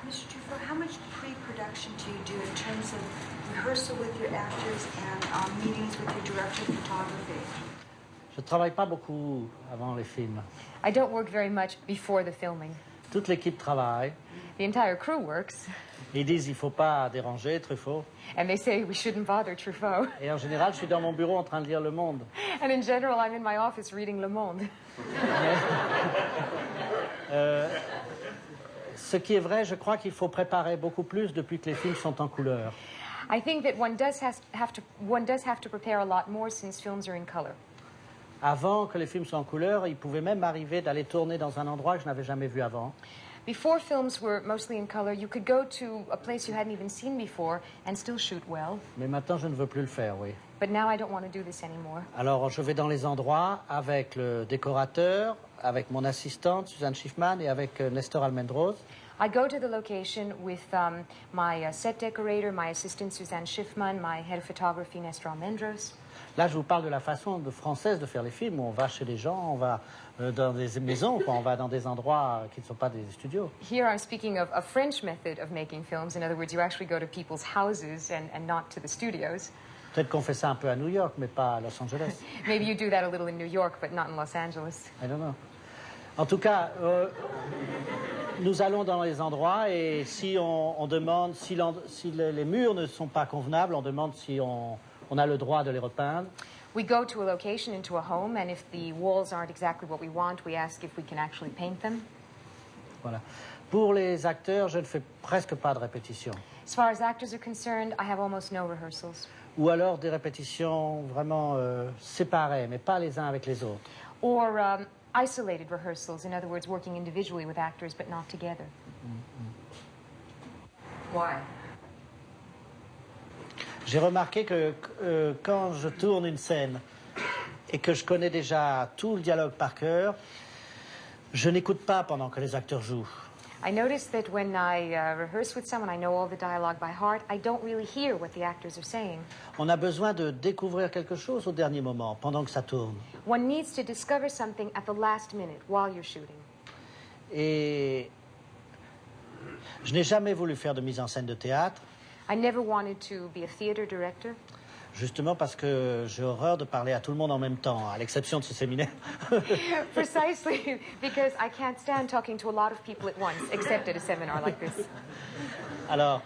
Mr. Truffaut, how much pre-production do you do in terms of rehearsal with your actors and meetings with your director of photography? Je ne travaille pas beaucoup avant les films. I don't work very much before the filming. Toute l'équipe travaille. The entire crew works. Ils disent il ne faut pas déranger Truffaut. And they say we shouldn't bother Truffaut. Et en général, je suis dans mon bureau en train de lire Le Monde. And in general, I'm in my office reading Le Monde. Ce qui est vrai, je crois qu'il faut préparer beaucoup plus depuis que les films sont en couleur. I think that one does have to prepare a lot more since films are in color. Avant que les films soient en couleur, il pouvait même arriver d'aller tourner dans un endroit que je n'avais jamais vu avant. Before films were mostly in color, you could go to a place you hadn't even seen before and still shoot well. Mais maintenant, je ne veux plus le faire, oui. But now I don't want to do this anymore. Alors, je vais dans les endroits avec le décorateur, avec mon assistante, Suzanne Schiffman, et avec Nestor Almendros. I go to the location with my set decorator, my assistant Suzanne Schiffman, my head of photography Nestor Almendros. Là, je vous parle de la façon française de faire les films. On va chez les gens, on va dans des maisons, on va dans des endroits qui ne sont pas des studios. Here I'm speaking of a French method of making films. In other words, you actually go to people's houses and not to the studios. Peut-être qu'on fait ça un peu à New York, mais pas à Los Angeles. Maybe you do that a little in New York, but not in Los Angeles. I don't know. En tout cas, nous allons dans les endroits et si on demande, si les murs ne sont pas convenables, on demande si on a le droit de les repeindre. We go to a location, into a home, and if the walls aren't exactly what we want, we ask if we can actually paint them. Voilà. Pour les acteurs, je ne fais presque pas de répétitions. As far as actors are concerned, I have almost no rehearsals. Ou alors des répétitions vraiment séparées, mais pas les uns avec les autres. Or isolated rehearsals, in other words, working individually with actors but not together. Why? J'ai remarqué que quand je tourne une scène et que je connais déjà tout le dialogue par cœur, je n'écoute pas pendant que les acteurs jouent. I notice that when I rehearse with someone, I know all the dialogue by heart. I don't really hear what the actors are saying. On a besoin de découvrir quelque chose au dernier moment, pendant que ça tourne. One needs to discover something at the last minute while you're shooting. Et je n'ai jamais voulu faire de mise en scène de théâtre. I never wanted to be a theater director. Justement parce que j'ai horreur de parler à tout le monde en même temps, à l'exception de ce séminaire. Precisely because I can't stand talking to a lot of people at once, except at a seminar like this. Alors,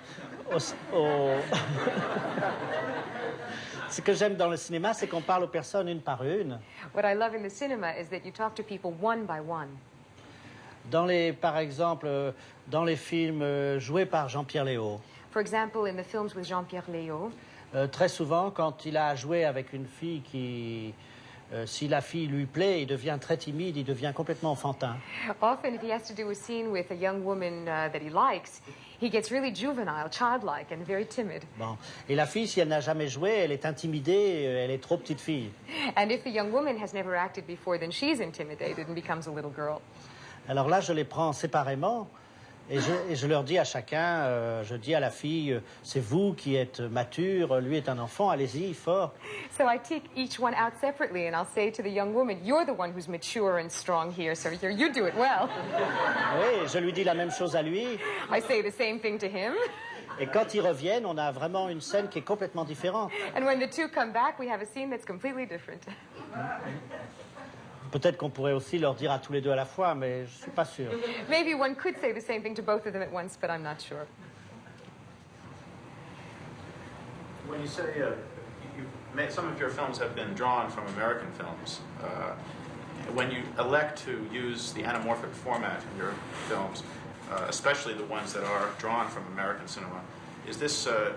ce que j'aime dans le cinéma, c'est qu'on parle aux personnes une par une. What I love in the cinema is that you talk to people one by one. Par exemple, dans les films joués par Jean-Pierre Léaud. For example, in the films with Jean-Pierre Léaud. Très souvent, quand il a joué avec une fille qui, si la fille lui plaît, il devient très timide, il devient complètement enfantin. Often, if he has to do a scene with a young woman that he likes, he gets really juvenile, childlike, and very timid. Bon. Et la fille, si elle n'a jamais joué, elle est intimidée, elle est trop petite fille. And if the young woman has never acted before, then she's intimidated and becomes a little girl. Alors là, je les prends séparément. Et je leur dis à chacun, je dis à la fille, c'est vous qui êtes mature, lui est un enfant, allez-y, fort. So I take each one out separately and I'll say to the young woman, you're the one who's mature and strong here, so you do it well. Oui, je lui dis la même chose à lui. I say the same thing to him. Et quand ils reviennent, on a vraiment une scène qui est complètement différente. And when the two come back, we have a scene that's completely different. Peut-être qu'on pourrait aussi leur dire à tous les deux à la fois, mais je ne suis pas sûr. Maybe one could say the same thing to both of them at once, but I'm not sure. When you say some of your films have been drawn from American films, when you elect to use the anamorphic format in your films, especially the ones that are drawn from American cinema, is this a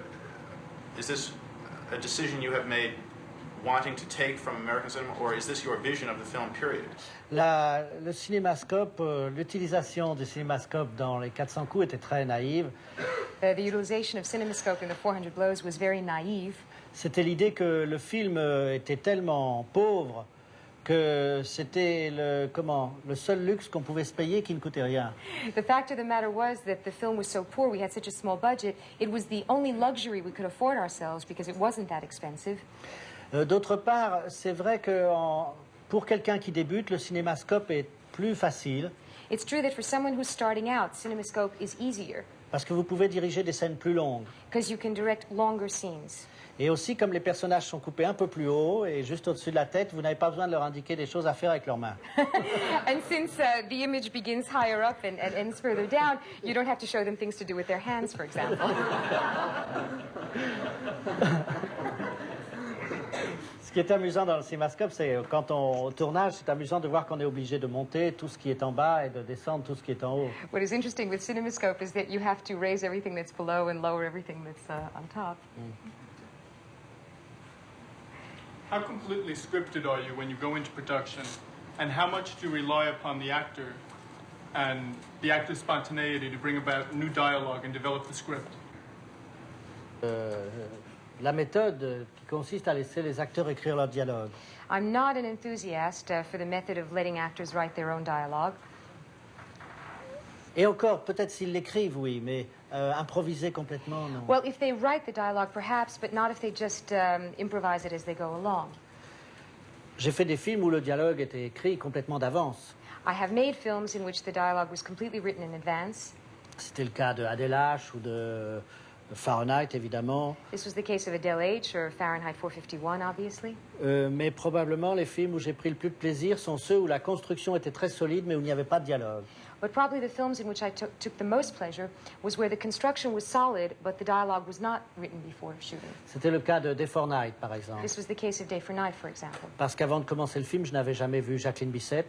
decision you have made wanting to take from American cinema, or is this your vision of the film period? Le cinémascope, l'utilisation du cinémascope dans les 400 coups était très naïve. The utilization of cinemascope in the 400 blows was very naive. C'était l'idée que le film était tellement pauvre que c'était le seul luxe qu'on pouvait se payer qui ne coûtait rien. The fact of the matter was that the film was so poor, we had such a small budget, it was the only luxury we could afford ourselves because it wasn't that expensive. D'autre part, c'est vrai que pour quelqu'un qui débute, le cinémascope est plus facile. It's true that for someone who's starting out, cinemascope is easier. Parce que vous pouvez diriger des scènes plus longues. because you can direct longer scenes. Et aussi, comme les personnages sont coupés un peu plus haut et juste au-dessus de la tête, vous n'avez pas besoin de leur indiquer des choses à faire avec leurs mains. And since the image begins higher up and ends further down, you don't have to show them things to do with their hands, for example. Ce qui est amusant dans le cinémascope, c'est quand au tournage, c'est amusant de voir qu'on est obligé de monter tout ce qui est en bas et de descendre tout ce qui est en haut. What is interesting with CinemaScope is that you have to raise everything that's below and lower everything that's on top. How completely scripted are you when you go into production, and how much do you rely upon the actor and the actor's spontaneity to bring about new dialogue and develop the script? La méthode qui consiste à laisser les acteurs écrire leur dialogue. I'm not an enthusiast for the method of letting actors write their own dialogue. Et encore, peut-être s'ils l'écrivent, oui, mais improviser complètement, non. Well, if they write the dialogue, perhaps, but not if they just improvise it as they go along. J'ai fait des films où le dialogue était écrit complètement d'avance. I have made films in which the dialogue was completely written in advance. C'était le cas de Adèle H ou de Fahrenheit, évidemment. This was the case of Adele H. or Fahrenheit 451, obviously. Mais probablement, les films où j'ai pris le plus de plaisir sont ceux où la construction était très solide, mais où il n'y avait pas de dialogue. But probably the films in which I took the most pleasure was where the construction was solid, but the dialogue was not written before shooting. C'était le cas de Day for Night, par exemple. This was the case of Day for Night, for example. Parce qu'avant de commencer le film, je n'avais jamais vu Jacqueline Bisset.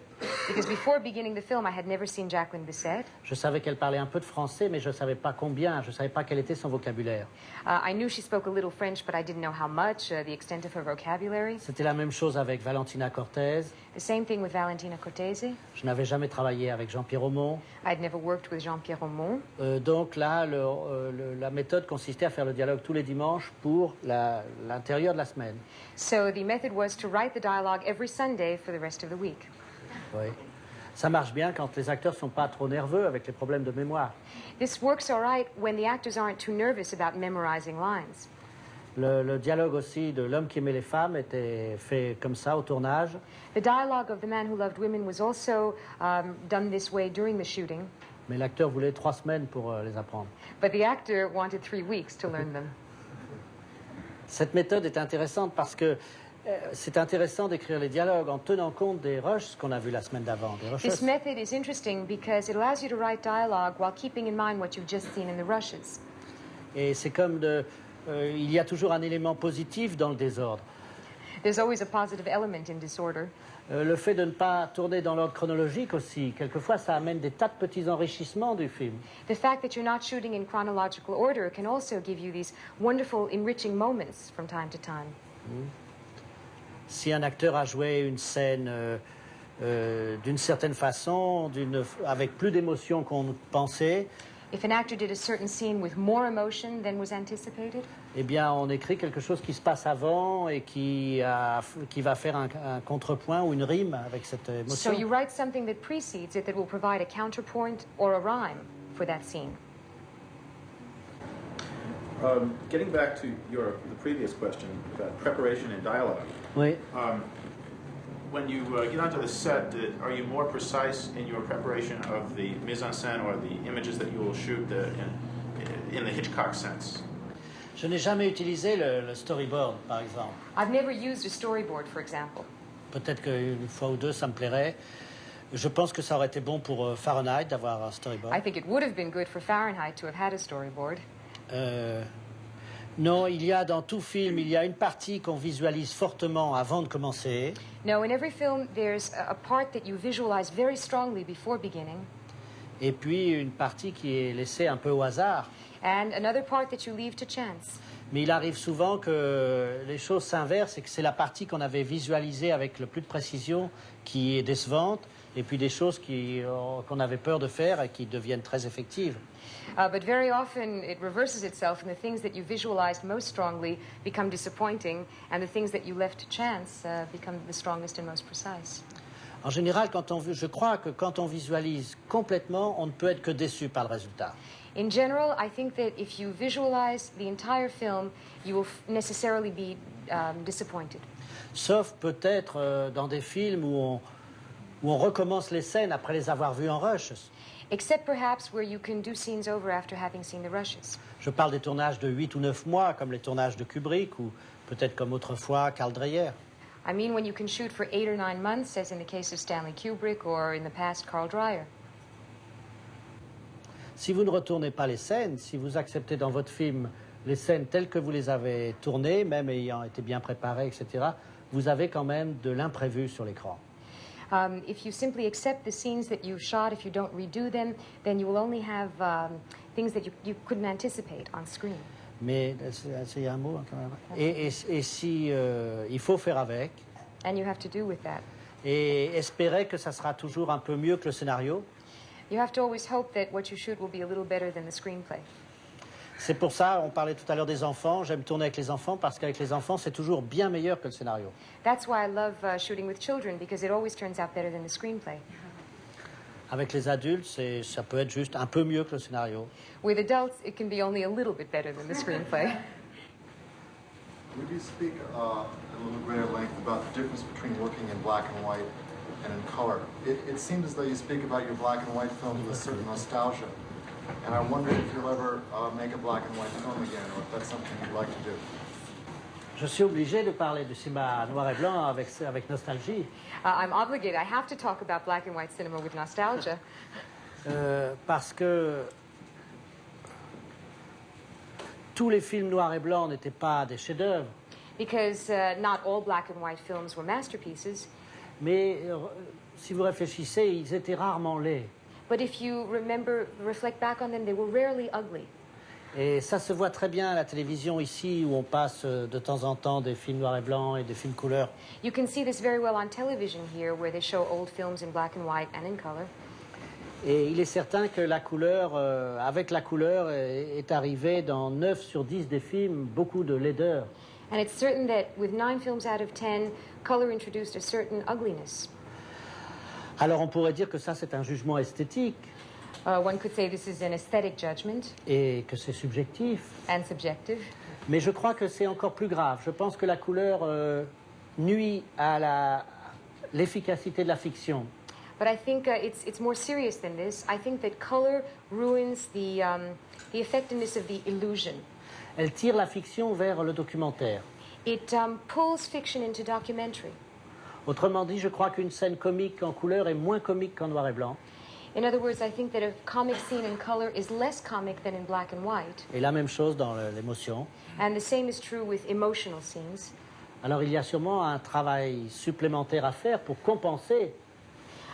Because before beginning the film, I had never seen Jacqueline Bisset. Je savais qu'elle parlait un peu de français, mais je ne savais pas combien, je ne savais pas quel était son vocabulaire. I knew she spoke a little French, but I didn't know how much, the extent of her vocabulary. C'était la même chose avec Valentina Cortez. The same thing with Valentina Cortese. Je n'avais jamais travaillé avec Jean-Pierre Aumont. I'd never worked with Jean-Pierre Aumont. Donc là, la méthode consistait à faire le dialogue tous les dimanches pour l'intérieur de la semaine. So the method was to write the dialogue every Sunday for the rest of the week. Oui. Ça marche bien quand les acteurs ne sont pas trop nerveux avec les problèmes de mémoire. This works all right when the actors aren't too nervous about memorizing lines. Le dialogue aussi de L'homme qui aimait les femmes était fait comme ça au tournage. The dialogue of The Man Who Loved Women was also done this way during the shooting, Mais l'acteur voulait 3 semaines pour les apprendre. but the actor wanted 3 weeks to learn them. Cette méthode est intéressante parce que c'est intéressant d'écrire les dialogues en tenant compte des rushs qu'on a vus la semaine d'avant. This method is interesting because it allows you to write dialogue while keeping in mind what you've just seen in the rushes. Et c'est comme il y a toujours un élément positif dans le désordre. There's always a positive element in disorder. Le fait de ne pas tourner dans l'ordre chronologique aussi, quelquefois ça amène des tas de petits enrichissements du film. The fact that you're not shooting in chronological order can also give you these wonderful, enriching moments from time to time. Si un acteur a joué une scène d'une certaine façon, avec plus d'émotion qu'on pensait, If an actor did a certain scene with more emotion than was anticipated, eh bien on écrit quelque chose qui se passe avant et qui va faire un contrepoint ou une rime avec cette émotion. so you write something that precedes it that will provide a counterpoint or a rhyme for that scene. Getting back to the previous question about preparation and dialogue. Oui. When you get onto the set, are you more precise in your preparation of the mise en scène or the images that you will shoot in the Hitchcock sense? Je n'ai jamais utilisé le storyboard, par exemple. I've never used a storyboard, for example. Peut-être qu'une fois ou deux, ça me plairait. Je pense que ça aurait été bon pour Fahrenheit d'avoir un storyboard. I think it would have been good for Fahrenheit to have had a storyboard. Non, il y a dans tout film, il y a une partie qu'on visualise fortement avant de commencer. No, in every film, there's a part that you visualize very strongly before beginning, Et puis une partie qui est laissée un peu au hasard. and another part that you leave to chance. Mais il arrive souvent que les choses s'inversent et que c'est la partie qu'on avait visualisée avec le plus de précision qui est décevante, et puis des choses qu'on avait peur de faire et qui deviennent très effectives. But very often it reverses itself, and the things that you visualized most strongly become disappointing, and the things that you left to chance become the strongest and most precise. En général, je crois que quand on visualise complètement, on ne peut être que déçu par le résultat. In general, I think that if you visualize the entire film, you will necessarily be disappointed. Sauf peut-être dans des films où on recommence les scènes après les avoir vues en rush. except perhaps where you can do scenes over after having seen the rushes. Je parle des tournages de 8 ou 9 mois, comme les tournages de Kubrick, ou peut-être comme autrefois Carl Dreyer. I mean when you can shoot for 8 or 9 months, as in the case of Stanley Kubrick or in the past Carl Dreyer. Si vous ne retournez pas les scènes, si vous acceptez dans votre film les scènes telles que vous les avez tournées, même ayant été bien préparées, etc., vous avez quand même de l'imprévu sur l'écran. If you simply accept the scenes that you shot, if you don't redo them, then you will only have things that you couldn't anticipate on screen. Mais c'est un mot quand même. Et si il faut faire avec. And you have to do with that. Et espérer que ça sera toujours un peu mieux que le scénario. You have to always hope that what you shoot will be a little better than the screenplay. C'est pour ça, on parlait tout à l'heure des enfants, j'aime tourner avec les enfants parce qu'avec les enfants, c'est toujours bien meilleur que le scénario. That's why I love shooting with children, because it always turns out better than the screenplay. Avec les adultes, ça peut être juste un peu mieux que le scénario. With adults, it can be only a little bit better than the screenplay. Would you speak at a little greater length about the difference between working in black and white and in color? It seems as though you speak about your black and white films with a certain nostalgia. And I wonder if you'll ever make a black and white film again, or if that's something you'd like to do. Je suis obligé de parler du cinéma noir et blanc avec nostalgie. I'm obligated. I have to talk about black and white cinema with nostalgia. Parce que tous les films noirs et blancs n'étaient pas des chefs-d'œuvre. Because not all black and white films were masterpieces. Mais si vous réfléchissez, ils étaient rarement laids. But if you reflect back on them, they were rarely ugly. Et ça se voit très bien à la télévision ici, où on passe de temps en temps des films noirs et blancs et des films couleur. You can see this very well on television here, where they show old films in black and white and in color. Et il est certain que la couleur, avec la couleur, est arrivée dans 9 sur 10 des films beaucoup de laideur. And it's certain that with 9 films out of 10, color introduced a certain ugliness. Alors on pourrait dire que ça c'est un jugement esthétique. One could say this is an aesthetic judgment. Et que c'est subjectif. And subjective. Mais je crois que c'est encore plus grave. Je pense que la couleur nuit à l'efficacité de la fiction. But I think it's more serious than this. I think that color ruins the effectiveness of the illusion. Elle tire la fiction vers le documentaire. It pulls fiction into documentary. Autrement dit, je crois qu'une scène comique en couleur est moins comique qu'en noir et blanc. In other words, I think that a comic scene in color is less comic than in black and white. Et la même chose dans l'émotion. And the same is true with emotional scenes. Alors il y a sûrement un travail supplémentaire à faire pour compenser.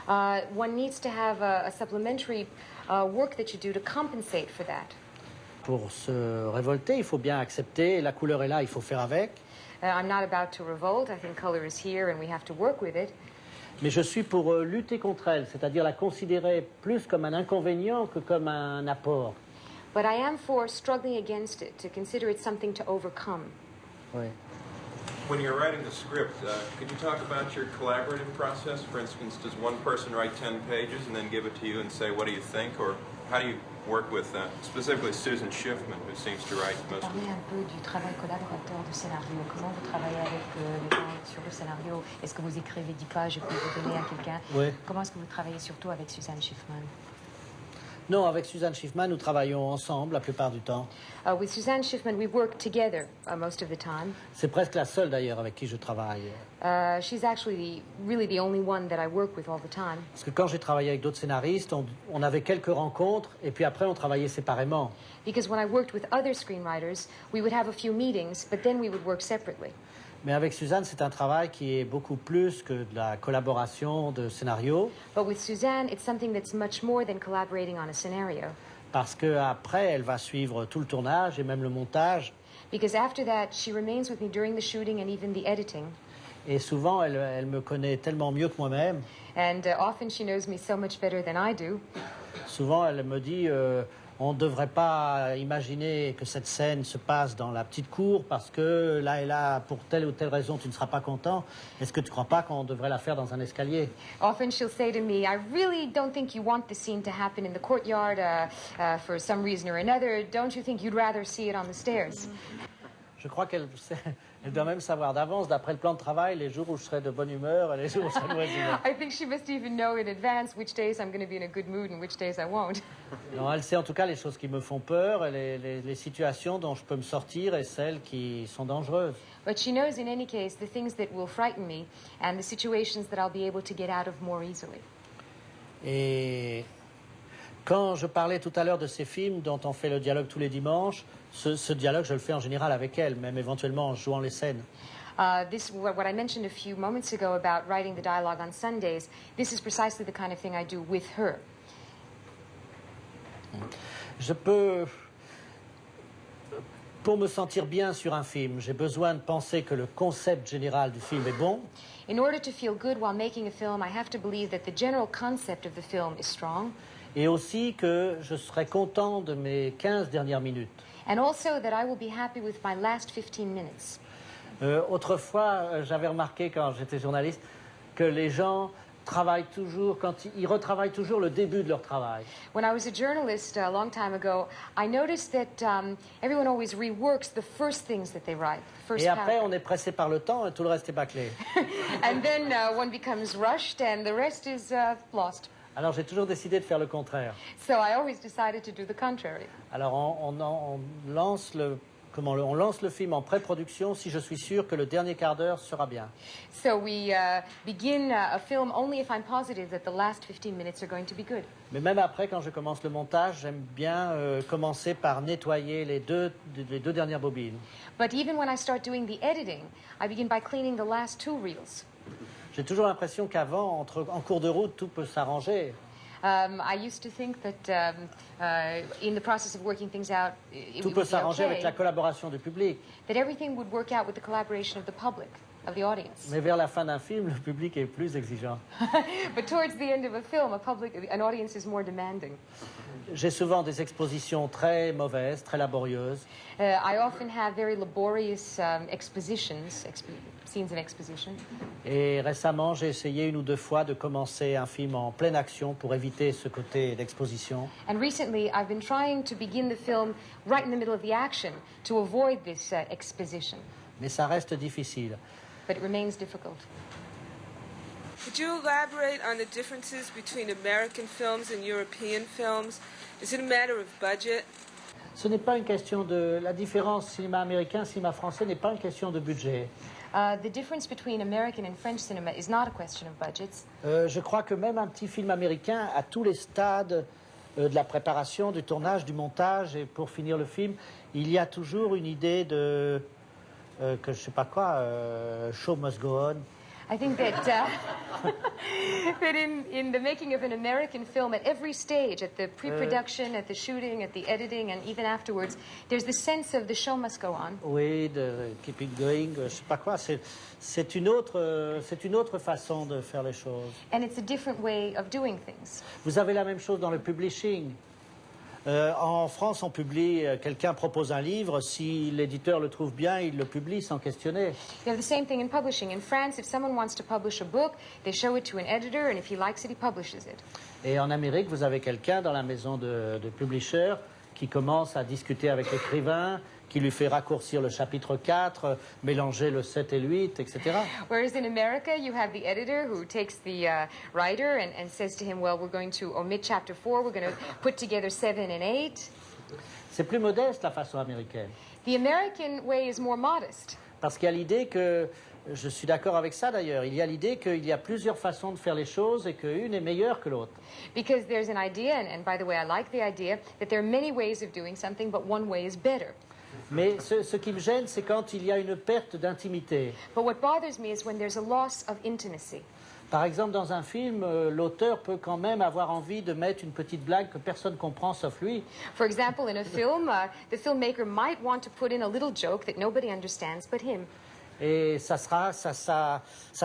One needs to have a supplementary work that you do to compensate for that. Pour se révolter, il faut bien accepter. La couleur est là, il faut faire avec. I'm not about to revolt. I think color is here and we have to work with it. Mais je suis pour lutter contre elle, c'est-à-dire la considérer plus comme un inconvénient que comme un apport. But I am for struggling against it, to consider it something to overcome. Oui. When you're writing the script, could you talk about your collaborative process? For instance, does one person write 10 pages and then give it to you and say, what do you think? Or how do you work with specifically Susan Schiffman, who seems to write most of it? Parlez un peu du travail collaborateur du scénario. Comment vous travaillez avec les gens sur le scénario? Est-ce que vous écrivez 10 pages et puis vous donnez à quelqu'un? Oui. Comment est-ce que vous travaillez surtout avec Susan Schiffman? Non, avec Suzanne Schiffman, nous travaillons ensemble la plupart du temps. With Suzanne Schiffman, we work together most of the time. C'est presque la seule d'ailleurs avec qui je travaille. She's actually really the only one that I work with all the time. Parce que quand j'ai travaillé avec d'autres scénaristes, on avait quelques rencontres et puis après on travaillait séparément. Because when I worked with other screenwriters, we would have a few meetings, but then we would work separately. Mais avec Suzanne, c'est un travail qui est beaucoup plus que de la collaboration de scénario. But with Suzanne, it's something that's much more than collaborating on a scenario. Parce qu'après, elle va suivre tout le tournage et même le montage. Because after that, she remains with me during the shooting and even the editing. Et souvent, elle me connaît tellement mieux que moi-même. And often she knows me so much better than I do. Souvent, elle me dit... on ne devrait pas imaginer que cette scène se passe dans la petite cour parce que là et là, pour telle ou telle raison, tu ne seras pas content. Est-ce que tu ne crois pas qu'on devrait la faire dans un escalier? Often she'll say to me, I really don't think you want the scene to happen in the courtyard for some reason or another. Don't you think you'd rather see it on the stairs? Je crois qu'elle Elle doit même savoir d'avance, d'après le plan de travail, les jours où je serai de bonne humeur et les jours où je serai de mauvaise humeur. I think she must even know in advance which days I'm going to be in a good mood and which days I won't. Non, elle sait en tout cas les choses qui me font peur, et les situations dont je peux me sortir et celles qui sont dangereuses. But she knows in any case the things that will frighten me and the situations that I'll be able to get out of more easily. Et quand je parlais tout à l'heure de ces films dont on fait le dialogue tous les dimanches, ce dialogue, je le fais en général avec elle, même éventuellement en jouant les scènes. What I mentioned a few moments ago about writing the dialogue on Sundays, this is precisely the kind of thing I do with her. Pour me sentir bien sur un film, j'ai besoin de penser que le concept général du film est bon. In order to feel good while making a film, I have to believe that the general concept of the film is strong. Et aussi que je serai content de mes 15 dernières minutes. And also that I will be happy with my last 15 minutes. Autrefois, j'avais remarqué quand j'étais journaliste que les gens travaillent toujours, ils retravaillent toujours le début de leur travail. When I was a journalist a long time ago, I noticed that everyone always reworks the first things that they write. Et après, on est pressé par le temps et tout le reste est bâclé. And then one becomes rushed and the rest is lost. Alors j'ai toujours décidé de faire le contraire. So I always decided to do the contrary. Alors on lance le film en pré-production si je suis sûr que le dernier quart d'heure sera bien. So we begin a film only if I'm positive that the last 15 minutes are going to be good. Mais même après, quand je commence le montage, j'aime bien commencer par nettoyer les deux dernières bobines. But even when I start doing the editing, I begin by cleaning the last 2 reels. J'ai toujours l'impression qu'avant, en cours de route, tout peut s'arranger. I used to think that in the process of working things out, it Tout would peut be s'arranger avec la okay, collaboration du public. that everything would work out with the collaboration of the public, of the audience. Mais vers la fin d'un film, le public est plus exigeant. But towards the end of a film, an audience is more demanding. J'ai souvent des expositions très mauvaises, très laborieuses. I often have very laborious scenes of exposition. Et récemment, j'ai essayé 1 ou 2 fois de commencer un film en pleine action pour éviter ce côté d'exposition. And recently, I've been trying to begin the film right in the middle of the action to avoid this exposition. Mais ça reste difficile. But it remains difficult. Could you elaborate on the differences between American films and European films? Is it a matter of budget? Ce n'est pas une question de... La différence cinéma américain, cinéma français n'est pas une question de budget. The difference between American and French cinema is not a question of budgets. Je crois que même un petit film américain, à tous les stades de la préparation, du tournage, du montage, et pour finir le film, il y a toujours une idée de... que je sais pas quoi, show must go on. I think that that in the making of an American film, at every stage, at the pre-production, at the shooting, at the editing, and even afterwards, there's the sense of the show must go on. Oui, de keep it going, je sais pas quoi. C'est une autre façon de faire les choses. And it's a different way of doing things. Vous avez la même chose dans le publishing. En France, on publie, quelqu'un propose un livre, si l'éditeur le trouve bien, il le publie sans questionner. You have the same thing in publishing. In France, if someone wants to publish a book, they show it to an editor, and if he likes it, he publishes it. Et en Amérique, vous avez quelqu'un dans la maison de publisher qui commence à discuter avec l'écrivain, qui lui fait raccourcir le chapitre 4, mélanger le 7 et le 8, etc. Whereas in America, you have the editor who takes the writer and says to him, well, we're going to omit chapter 4, we're going to put together 7 and 8. C'est plus modeste la façon américaine. The American way is more modest. Parce qu'il y a l'idée que, je suis d'accord avec ça d'ailleurs, il y a l'idée qu'il y a plusieurs façons de faire les choses et qu'une est meilleure que l'autre. Because there's an idea, and by the way, I like the idea, that there are many ways of doing something, but one way is better. Mais ce qui me gêne, c'est quand il y a une perte d'intimité. But what bothers me is when there's a loss of intimacy. Par exemple, dans un film, l'auteur peut quand même avoir envie de mettre une petite blague que personne ne comprend sauf lui. For example, in a film, the filmmaker might want to put in a little joke that nobody understands but him. Et ça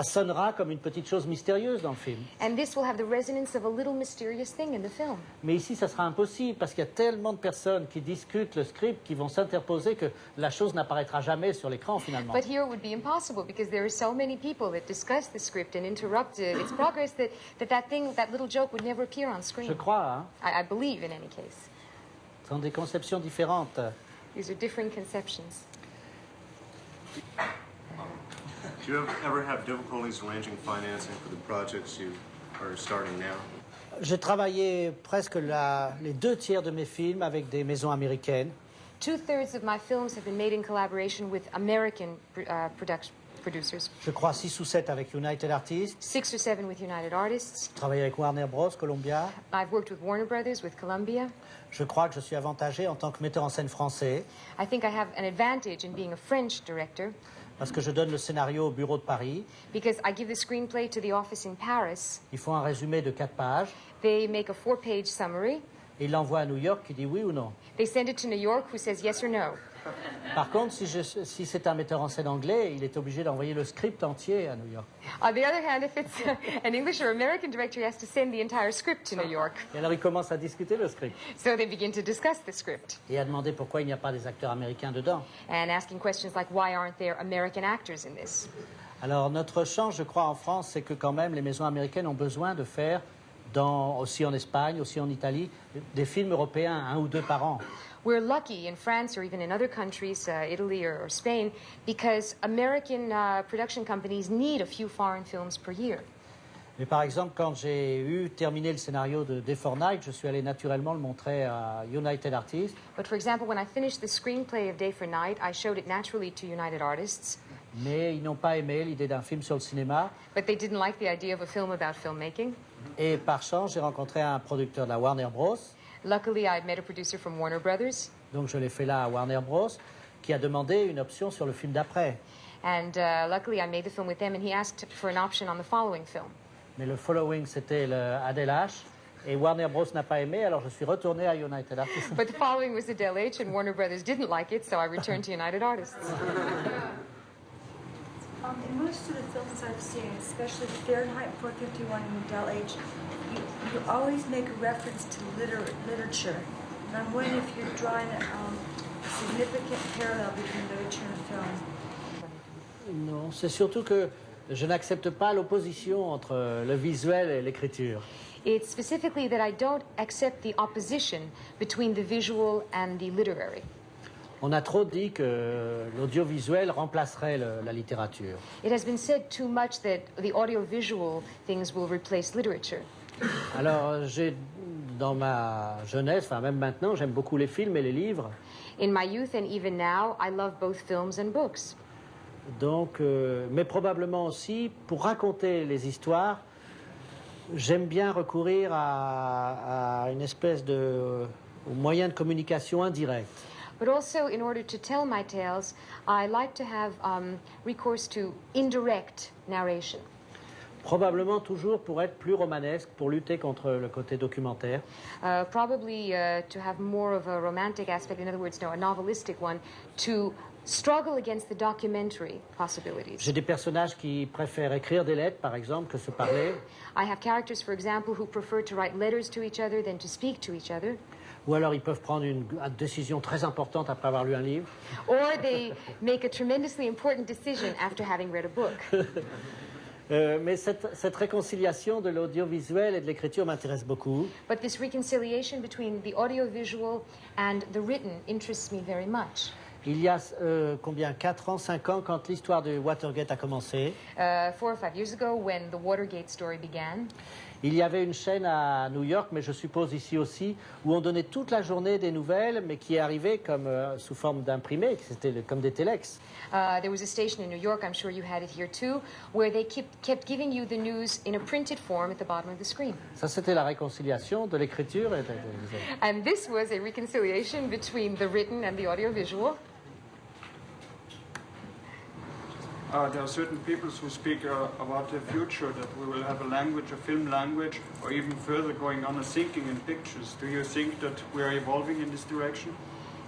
sonnera comme une petite chose mystérieuse dans le film. And this will have the resonance of a little mysterious thing in the film. Mais ici, ça sera impossible parce qu'il y a tellement de personnes qui discutent le script, qui vont s'interposer que la chose n'apparaîtra jamais sur l'écran finalement. But here it would be impossible because there are so many people that discuss the script and interrupt its progress that little joke would never appear on screen. Je crois, hein. I believe in any case. Ce sont des conceptions différentes. These are different conceptions. Do you ever have difficulties arranging financing for the projects you are starting now? J'ai travaillé presque les 2 tiers de mes films avec des maisons américaines. 2/3 of my films have been made in collaboration with American producers. Je crois 6 ou 7 avec United Artists. 6 or 7 with United Artists. Je travaille avec Warner Bros, Columbia. I've worked with Warner Brothers, with Columbia. Je crois que je suis avantagé en tant que metteur en scène français. I think I have an advantage in being a French director. Parce que je donne le scénario au bureau de Paris. Because I give the screenplay to the office in Paris. Ils font un résumé de 4 pages. They make a 4-page summary. Et ils l'envoient à New York qui dit oui ou non. They send it to New York who says yes or no. Par contre, si c'est un metteur en scène anglais, il est obligé d'envoyer le script entier à New York. On the other hand, if it's an English or American director, he has to send the entire script to New York. Et alors, il commence à discuter le script. So they begin to discuss the script. Et à demander pourquoi il n'y a pas des acteurs américains dedans. And asking questions like, why aren't there American actors in this? Alors, notre chance, je crois, en France, c'est que quand même, les maisons américaines ont besoin de faire, aussi en Espagne, aussi en Italie, des films européens, 1 ou 2 par an. We're lucky in France or even in other countries, Italy or Spain, because American production companies need a few foreign films per year. Mais par exemple, quand j'ai terminé le scénario de Day for Night, je suis allé naturellement le montrer à United Artists. But for example, when I finished the screenplay of Day for Night, I showed it naturally to United Artists. Mais ils n'ont pas aimé l'idée d'un film sur le cinéma. But they didn't like the idea of a film about filmmaking. Et par chance, j'ai rencontré un producteur de la Warner Bros. Luckily, I met a producer from Warner Brothers. Donc je l'ai fait là à Warner Bros, qui a demandé une option sur le film d'après. And luckily, I made the film with them, and he asked for an option on the following film. Mais le following, c'était le Adèle H. Et Warner Bros n'a pas aimé, alors je suis retourné à United Artists. But the following was Adele H, and Warner Brothers didn't like it, so I returned to United Artists. In most of the films I've seen, especially Fahrenheit 451 and Adele H, you always make a reference to literature. And I'm wondering if you're drawing a significant parallel between literature and film. Non, c'est surtout que je n'accepte pas l'opposition entre le visuel et l'écriture. It's specifically that I don't accept the opposition between the visual and the literary. On a trop dit que l'audiovisuel remplacerait la littérature. It has been said too much that the audiovisual things will replace literature. Alors, dans ma jeunesse, enfin même maintenant, j'aime beaucoup les films et les livres. In my youth and even now, I love both films and books. Donc, mais probablement aussi, pour raconter les histoires, j'aime bien recourir à une espèce de moyen de communication indirect. But also, in order to tell my tales, I like to have recourse to indirect narration. Probablement toujours pour être plus romanesque, pour lutter contre le côté documentaire. Probably to have more of a romantic aspect, in other words, no, a novelistic one, to struggle against the documentary possibilities. J'ai des personnages qui préfèrent écrire des lettres, par exemple, que se parler. I have characters, for example, who prefer to write letters to each other than to speak to each other. Ou alors ils peuvent prendre une décision très importante après avoir lu un livre. Or they make a tremendously important decision after having read a book. Mais cette réconciliation de l'audiovisuel et de l'écriture m'intéresse beaucoup. But this reconciliation between the audiovisual and the written interests me very much. Il y a 4 ans, 5 ans, quand l'histoire de Watergate a commencé, 4 or 5 years ago, when the Watergate story began, il y avait une chaîne à New York, mais je suppose ici aussi, où on donnait toute la journée des nouvelles, mais qui arrivaient comme sous forme d'imprimés, c'était comme des téléx. There was a station in New York, I'm sure you had it here too, where they kept giving you the news in a printed form at the bottom of the screen. Ça, c'était la réconciliation de l'écriture et And this was a reconciliation between the written and the audiovisual. There are certain people who speak about the future, that we will have a language, a film language, or even further going on a thinking in pictures. Do you think that we are evolving in this direction?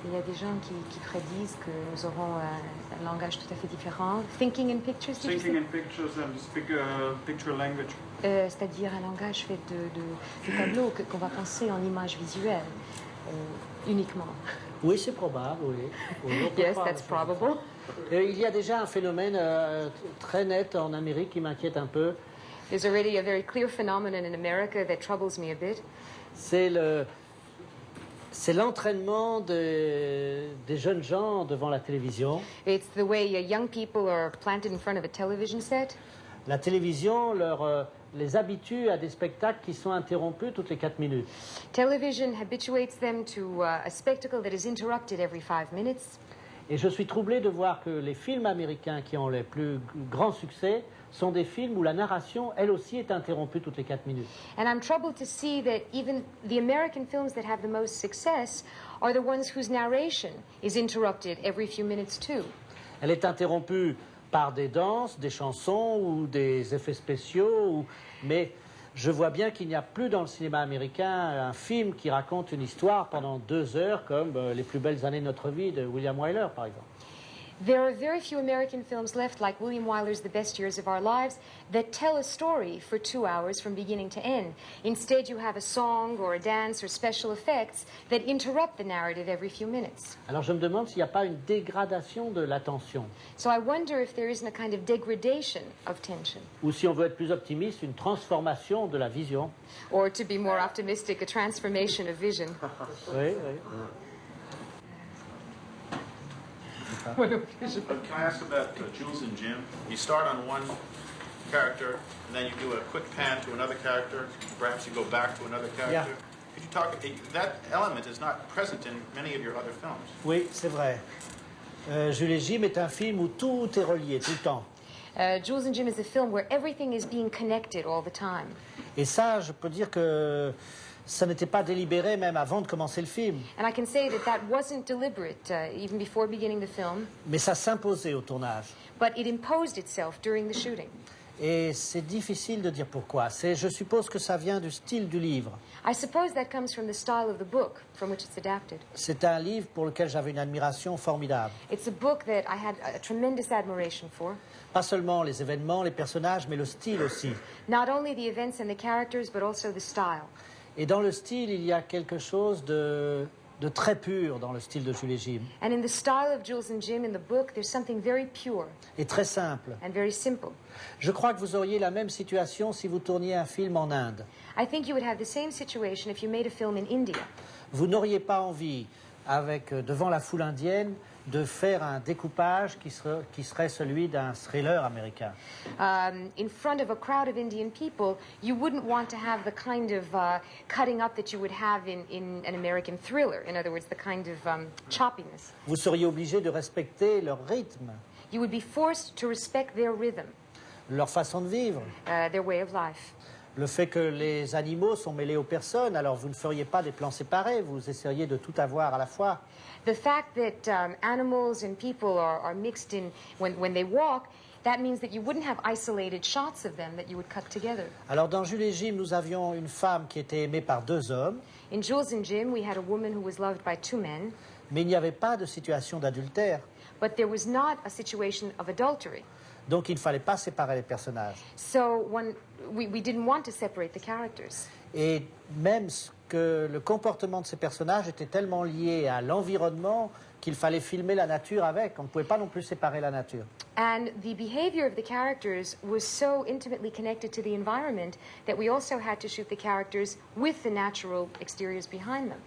Il y a des gens qui prédisent que nous aurons un langage tout à fait différent. Thinking in pictures, thinking in pictures and speak picture language. C'est-à-dire un langage fait de tableaux qu'on va penser en images visuelles uniquement. Oui, c'est probable, oui. Yes, that's probable. Il y a déjà un phénomène très net en Amérique qui m'inquiète un peu. There's already a very clear phenomenon in America that troubles me a bit. C'est C'est l'entraînement des jeunes gens devant la télévision. It's the way young people are planted in front of a television set. La télévision les habitue à des spectacles qui sont interrompus toutes les 4 minutes. Television habituates them to a spectacle that is interrupted every 5 minutes. Et je suis troublé de voir que les films américains qui ont les plus grands succès sont des films où la narration, elle aussi, est interrompue toutes les 4 minutes. And I'm troubled to see that even the American films that have the most success are the ones whose narration is interrupted every few minutes too. Elle est interrompue par des danses, des chansons ou des effets spéciaux, mais je vois bien qu'il n'y a plus dans le cinéma américain un film qui raconte une histoire pendant 2 heures comme Les plus belles années de notre vie de William Wyler, par exemple. There are very few American films left, like William Wyler's The Best Years of Our Lives, that tell a story for 2 hours from beginning to end. Instead, you have a song or a dance or special effects that interrupt the narrative every few minutes. Alors je me demande s'il n'y a pas une dégradation de l'attention. So I wonder if there isn't a kind of degradation of tension. Ou si on veut être plus optimiste, une transformation de la vision. Or to be more optimistic, a transformation of vision. Oui, oui. Can I ask about Jules and Jim? You start on one character, and then you do a quick pan to another character. Perhaps you go back to another character. Yeah. Could you talk? That element is not present in many of your other films. Oui, c'est vrai. Jules et Jim est un film où tout est relié, tout le temps. Jules and Jim is a film where everything is being connected all the time. Et ça, je peux dire que ça n'était pas délibéré même avant de commencer le film. And I can say that that wasn't deliberate, even before beginning the film. Mais ça s'imposait au tournage. But it imposed itself during the shooting. Et c'est difficile de dire pourquoi. Je suppose que ça vient du style du livre. I suppose that comes from the style of the book from which it's adapted. C'est un livre pour lequel j'avais une admiration formidable. It's a book that I had a tremendous admiration for. Pas seulement les événements, les personnages, mais le style aussi. Not only the events and the characters, but also the style. Et dans le style, il y a quelque chose de très pur dans le style de Jules et Jim. And in the style of Jules and Jim in the book, there's something very pure. Et très simple. And very simple. Je crois que vous auriez la même situation si vous tourniez un film en Inde. I think you would have the same situation if you made a film in India. Vous n'auriez pas envie, devant la foule indienne, de faire un découpage qui serait celui d'un thriller américain. In front of a crowd of Indian people, you wouldn't want to have the kind of cutting up that you would have in an American thriller. In other words, the kind of choppiness. Vous seriez obligé de respecter leur rythme. You would be forced to respect their rhythm. Leur façon de vivre. Their way of life. Le fait que les animaux sont mêlés aux personnes, alors vous ne feriez pas des plans séparés, vous essayeriez de tout avoir à la fois. The fact that animals and people are mixed in when they walk, that means that you wouldn't have isolated shots of them that you would cut together. Alors dans Jules et Jim, nous avions une femme qui était aimée par 2 hommes. In Jules and Jim, we had a woman who was loved by 2 men. Mais il n'y avait pas de situation d'adultère. But there was not a situation of adultery. Donc il ne fallait pas séparer les personnages. So we didn't want to separate the characters. Et même que le comportement de ces personnages était tellement lié à l'environnement qu'il fallait filmer la nature avec. On ne pouvait pas non plus séparer la nature. And the behavior of the characters was so intimately connected to the environment that we also had to shoot the characters with the natural exteriors behind them.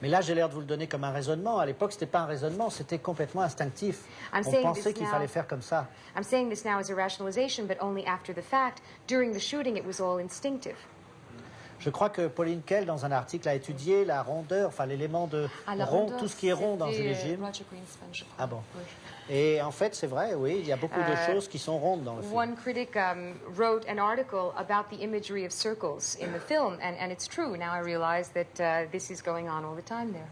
Mais là, j'ai l'air de vous le donner comme un raisonnement. À l'époque, ce n'était pas un raisonnement, c'était complètement instinctif. On pensait qu'il fallait faire comme ça. I'm saying this now as a rationalization, but only after the fact. During the shooting, it was all instinctive. Je crois que Pauline Kael, dans un article, a étudié la rondeur, enfin l'élément de rond, tout ce qui est rond dans Jules et Jim. Ah bon. Et en fait, c'est vrai, oui, il y a beaucoup de choses qui sont rondes dans le film. One critic wrote an article about the imagery of circles in the film, and it's true. Now I realize that this is going on all the time there.